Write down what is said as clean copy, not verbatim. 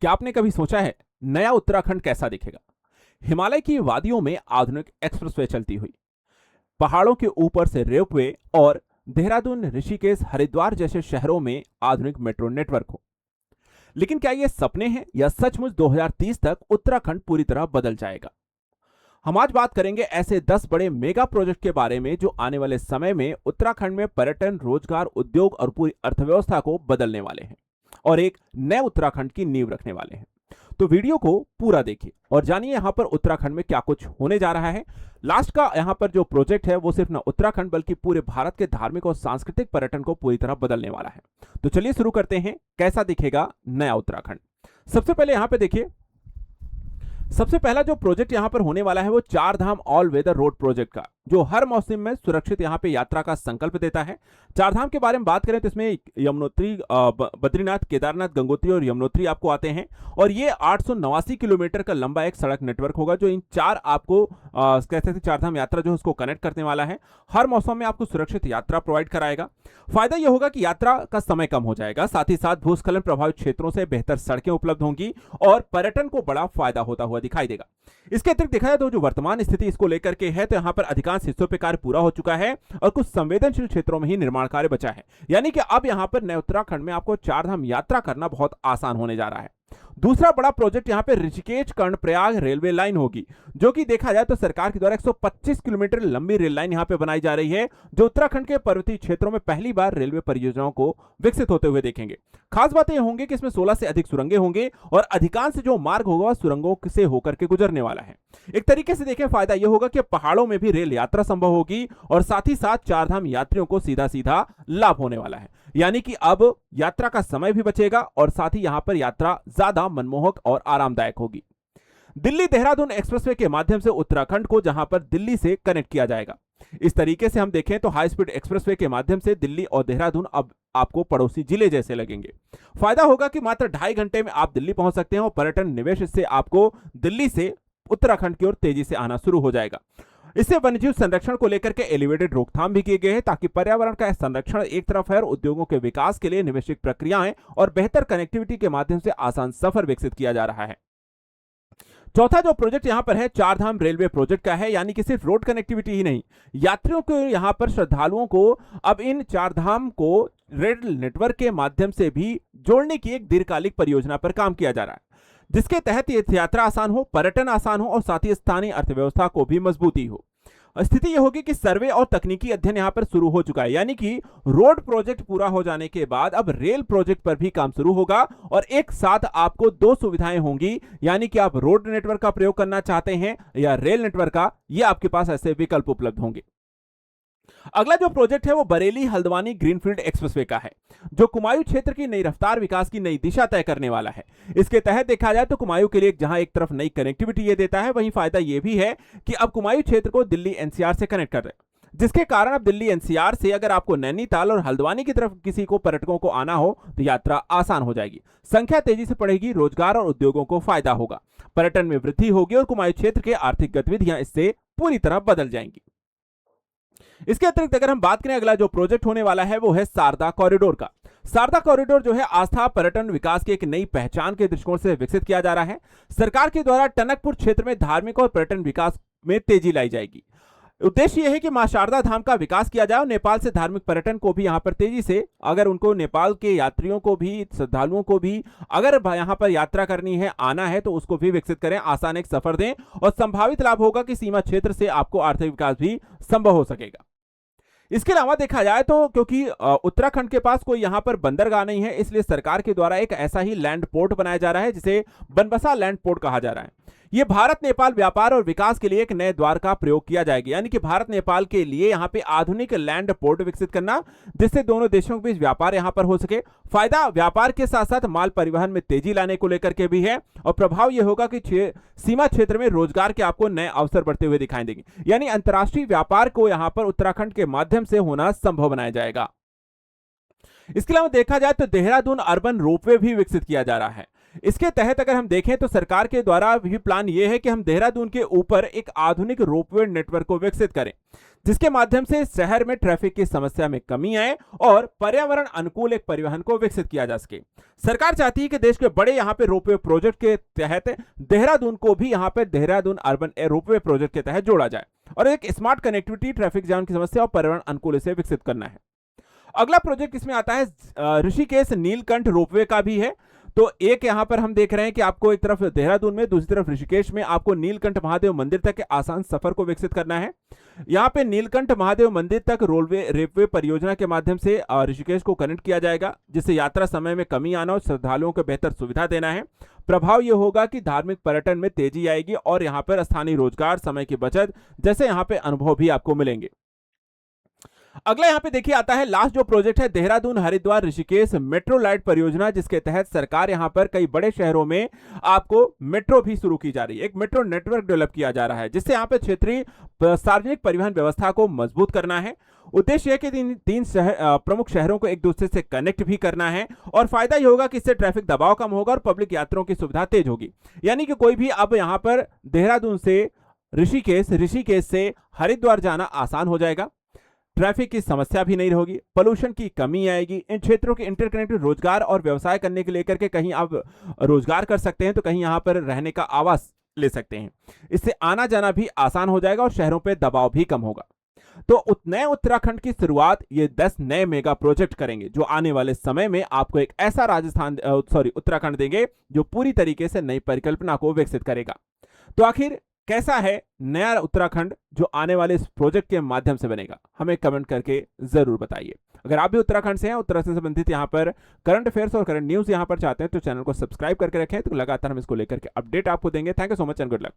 क्या आपने कभी सोचा है नया उत्तराखंड कैसा दिखेगा? हिमालय की वादियों में आधुनिक एक्सप्रेसवे चलती हुई, पहाड़ों के ऊपर से रोपवे और देहरादून, ऋषिकेश, हरिद्वार जैसे शहरों में आधुनिक मेट्रो नेटवर्क हो। लेकिन क्या ये सपने हैं या सचमुच 2030 तक उत्तराखंड पूरी तरह बदल जाएगा? हम आज बात करेंगे ऐसे 10 बड़े मेगा प्रोजेक्ट के बारे में जो आने वाले समय में उत्तराखंड में पर्यटन, रोजगार, उद्योग और पूरी अर्थव्यवस्था को बदलने वाले हैं और एक नए उत्तराखंड की नींव रखने वाले हैं। तो वीडियो को पूरा देखिए और जानिए यहाँ पर उत्तराखंड में क्या कुछ होने जा रहा है। लास्ट का यहाँ पर जो प्रोजेक्ट है वो सिर्फ न उत्तराखंड बल्कि पूरे भारत के धार्मिक और सांस्कृतिक पर्यटन को पूरी तरह बदलने वाला है। तो चलिए शुरू करते हैं, कैसा दिखेगा नया उत्तराखंड। सबसे पहले यहाँ पे देखिए, सबसे पहला जो प्रोजेक्ट यहां पर होने वाला है वो चार धाम ऑल वेदर रोड प्रोजेक्ट का, जो हर मौसम में सुरक्षित यहां पे यात्रा का संकल्प देता है। चार धाम के बारे में बात करें तो इसमें यमुनोत्री, बद्रीनाथ, केदारनाथ, गंगोत्री और यमुनोत्री आपको आते हैं और ये 889 किलोमीटर का लंबा एक सड़क नेटवर्क होगा जो इन चार आपको कहते हैं चार धाम यात्रा जो है उसको कनेक्ट करने वाला है। हर मौसम में आपको सुरक्षित यात्रा प्रोवाइड कराएगा। फायदा यह होगा कि यात्रा का समय कम हो जाएगा, साथ ही साथ भूस्खलन प्रभावित क्षेत्रों से बेहतर सड़कें उपलब्ध होंगी और पर्यटन को बड़ा फायदा होता हुआ दिखाई देगा। इसके अतिरिक्त देखा जाए तो जो वर्तमान स्थिति इसको लेकर के है, तो यहां पर अधिकांश हिस्सों पे कार्य पूरा हो चुका है और कुछ संवेदनशील क्षेत्रों में ही निर्माण कार्य बचा है। यानी कि अब यहां पर नए उत्तराखंड में आपको चार धाम यात्रा करना बहुत आसान होने जा रहा है। दूसरा बड़ा प्रोजेक्ट यहां पे ऋषिकेश कर्णप्रयाग रेलवे लाइन होगी, जो कि देखा जाए तो सरकार के द्वारा 125 किलोमीटर लंबी रेल लाइन यहां पे बनाई जा रही है, जो उत्तराखंड के पर्वतीय क्षेत्रों में पहली बार रेलवे परियोजनाओं को विकसित होते हुए देखेंगे। खास बातें यह होंगी कि इसमें 16 से अधिक सुरंगें होंगे और अधिकांश जो मार्ग होगा सुरंगों से होकर के गुजरने वाला है। एक तरीके से देखें, फायदा यह होगा कि पहाड़ों में भी रेल यात्रा संभव होगी और साथ ही साथ चारधाम यात्रियों को सीधा सीधा लाभ होने वाला है। यानी कि अब यात्रा का समय भी बचेगा और साथ ही यहां पर यात्रा ज्यादा मनमोहक और आरामदायक होगी। दिल्ली देहरादून एक्सप्रेसवे के माध्यम से उत्तराखंड को जहां पर दिल्ली से कनेक्ट किया जाएगा। इस तरीके से हम देखें तो हाई स्पीड एक्सप्रेसवे के माध्यम से दिल्ली और देहरादून अब आपको पड़ोसी जिले जैसे लगेंगे। फायदा होगा कि मात्र 2.5 घंटे में आप दिल्ली पहुंच सकते हैं और पर्यटन निवेश से आपको दिल्ली से उत्तराखंड की ओर तेजी से आना शुरू हो जाएगा। इससे वन्यजीव संरक्षण को लेकर के एलिवेटेड रोकथाम भी किए गए हैं, ताकि पर्यावरण का संरक्षण एक तरफ है और उद्योगों के विकास के लिए निवेशित प्रक्रियाएं और बेहतर कनेक्टिविटी के माध्यम से आसान सफर विकसित किया जा रहा है। चौथा जो प्रोजेक्ट यहां पर है चार धाम रेलवे प्रोजेक्ट का है, यानी कि सिर्फ रोड कनेक्टिविटी ही नहीं, यात्रियों को यहां पर श्रद्धालुओं को अब इन चार धाम को रेल नेटवर्क के माध्यम से भी जोड़ने की एक दीर्घकालिक परियोजना पर काम किया जा रहा है, जिसके तहत ये यात्रा आसान हो, पर्यटन आसान हो और साथ ही स्थानीय अर्थव्यवस्था को भी मजबूती हो। स्थिति यह होगी कि सर्वे और तकनीकी अध्ययन यहां पर शुरू हो चुका है, यानी कि रोड प्रोजेक्ट पूरा हो जाने के बाद अब रेल प्रोजेक्ट पर भी काम शुरू होगा और एक साथ आपको दो सुविधाएं होंगी, यानी कि आप रोड नेटवर्क का प्रयोग करना चाहते हैं या रेल नेटवर्क का, यह आपके पास ऐसे विकल्प उपलब्ध होंगे। अगला जो प्रोजेक्ट है वो बरेली हल्द्वानी ग्रीनफील्ड एक्सप्रेसवे का है, जो कुमायूं क्षेत्र की नई रफ्तार विकास की नई दिशा तय करने वाला है। इसके तहत देखा जाए तो कुमायूं के लिए जहां एक तरफ नई कनेक्टिविटी ये देता है, वहीं फायदा ये भी है कि अब कुमायूं क्षेत्र को दिल्ली एनसीआर से कनेक्ट कर रहे हैं, जिसके कारण अब दिल्ली एनसीआर से अगर आपको नैनीताल और हल्द्वानी की तरफ किसी को पर्यटकों को आना हो तो यात्रा आसान हो जाएगी, संख्या तेजी से बढ़ेगी, रोजगार और उद्योगों को फायदा होगा, पर्यटन में वृद्धि होगी और कुमायूं क्षेत्र के आर्थिक गतिविधियां इससे पूरी तरह बदल जाएंगी। इसके अतिरिक्त अगर हम बात करें, अगला जो प्रोजेक्ट होने वाला है वो है शारदा कॉरिडोर का। शारदा कॉरिडोर जो है आस्था, पर्यटन, विकास की एक नई पहचान के दृष्टिकोण से विकसित किया जा रहा है। सरकार के द्वारा टनकपुर क्षेत्र में धार्मिक और पर्यटन विकास में तेजी लाई जाएगी। उद्देश्य यह है कि मां शारदा धाम का विकास किया जाए और नेपाल से धार्मिक पर्यटन को भी यहां पर तेजी से, अगर उनको नेपाल के यात्रियों को भी, श्रद्धालुओं को भी अगर यहां पर यात्रा करनी है, आना है, तो उसको भी विकसित करें, आसान एक सफर दें और संभावित लाभ होगा कि सीमा क्षेत्र से आपको आर्थिक विकास भी संभव हो सकेगा। इसके अलावा देखा जाए तो क्योंकि उत्तराखंड के पास कोई यहां पर बंदरगाह नहीं है, इसलिए सरकार के द्वारा एक ऐसा ही लैंड पोर्ट बनाया जा रहा है जिसे बनबसा लैंड पोर्ट कहा जा रहा है। यह भारत नेपाल व्यापार और विकास के लिए एक नए द्वार का प्रयोग किया जाएगा, यानी कि भारत नेपाल के लिए यहां पे आधुनिक लैंड पोर्ट विकसित करना, जिससे दोनों देशों के बीच व्यापार यहां पर हो सके। फायदा व्यापार के साथ साथ माल परिवहन में तेजी लाने को लेकर के भी है और प्रभाव यह होगा कि सीमा क्षेत्र में रोजगार के आपको नए अवसर बढ़ते हुए दिखाई देंगे, यानी अंतर्राष्ट्रीय व्यापार को यहां पर उत्तराखंड के माध्यम से होना संभव बनाया जाएगा। इसके अलावा देखा जाए तो देहरादून अर्बन रोपवे भी विकसित किया जा रहा है। इसके तहत अगर हम देखें तो सरकार के द्वारा भी प्लान यह है कि हम देहरादून के ऊपर एक आधुनिक रोपवे नेटवर्क को विकसित करें, जिसके माध्यम से शहर में ट्रैफिक की समस्या में कमी आए और पर्यावरण अनुकूल एक परिवहन को विकसित किया जा सके। सरकार चाहती है कि देश के बड़े यहां पे रोपवे प्रोजेक्ट के तहत देहरादून को भी यहां पे देहरादून अर्बन रोपवे प्रोजेक्ट के तहत जोड़ा जाए और एक स्मार्ट कनेक्टिविटी, ट्रैफिक जाम की समस्या और पर्यावरण अनुकूल इसे विकसित करना है। अगला प्रोजेक्ट इसमें आता है ऋषिकेश नीलकंठ रोपवे का भी है। तो एक यहां पर हम देख रहे हैं कि आपको एक तरफ देहरादून में, दूसरी तरफ ऋषिकेश में आपको नीलकंठ महादेव मंदिर तक के आसान सफर को विकसित करना है। यहां पे नीलकंठ महादेव मंदिर तक रेलवे परियोजना के माध्यम से ऋषिकेश को कनेक्ट किया जाएगा, जिससे यात्रा समय में कमी आना और श्रद्धालुओं को बेहतर सुविधा देना है। प्रभाव यह होगा कि धार्मिक पर्यटन में तेजी आएगी और यहां पर स्थानीय रोजगार, समय की बचत जैसे यहां पे अनुभव भी आपको मिलेंगे। अगला यहां पे देखिए आता है लास्ट जो प्रोजेक्ट है देहरादून हरिद्वार ऋषिकेश मेट्रो लाइट परियोजना, जिसके तहत सरकार यहां पर कई बड़े शहरों में आपको मेट्रो भी शुरू की जा रही है। एक मेट्रो नेटवर्क डेवलप किया जा रहा है, जिससे यहां पे क्षेत्रीय सार्वजनिक परिवहन व्यवस्था को मजबूत करना है। उद्देश्य है कि तीन प्रमुख शहरों को एक दूसरे से कनेक्ट भी करना है और फायदा यह होगा कि इससे ट्रैफिक दबाव कम होगा और पब्लिक यात्रियों की सुविधा तेज होगी। यानी कि कोई भी अब यहां पर देहरादून से ऋषिकेश, ऋषिकेश से हरिद्वार जाना आसान हो जाएगा, ट्रैफिक की समस्या भी नहीं होगी, पोल्यूशन की कमी आएगी। इन क्षेत्रों के इंटरकनेक्टेड रोजगार और व्यवसाय करने के लेकर के कहीं आप रोजगार कर सकते हैं तो कहीं यहां पर रहने का आवास ले सकते हैं। इससे आना जाना भी आसान हो जाएगा और शहरों पे दबाव भी कम होगा। तो नए उत्तराखंड की शुरुआत ये 10 नए मेगा प्रोजेक्ट करेंगे, जो आने वाले समय में आपको एक ऐसा उत्तराखंड देंगे जो पूरी तरीके से नई परिकल्पना को विकसित करेगा। तो आखिर कैसा है नया उत्तराखंड जो आने वाले इस प्रोजेक्ट के माध्यम से बनेगा, हमें कमेंट करके जरूर बताइए। अगर आप भी उत्तराखंड से हैं, उत्तराखंड से संबंधित यहाँ पर करंट अफेयर्स और करंट न्यूज यहाँ पर चाहते हैं तो चैनल को सब्सक्राइब करके रखें, तो लगातार हम इसको लेकर के अपडेट आपको देंगे। Thank you so much and good luck.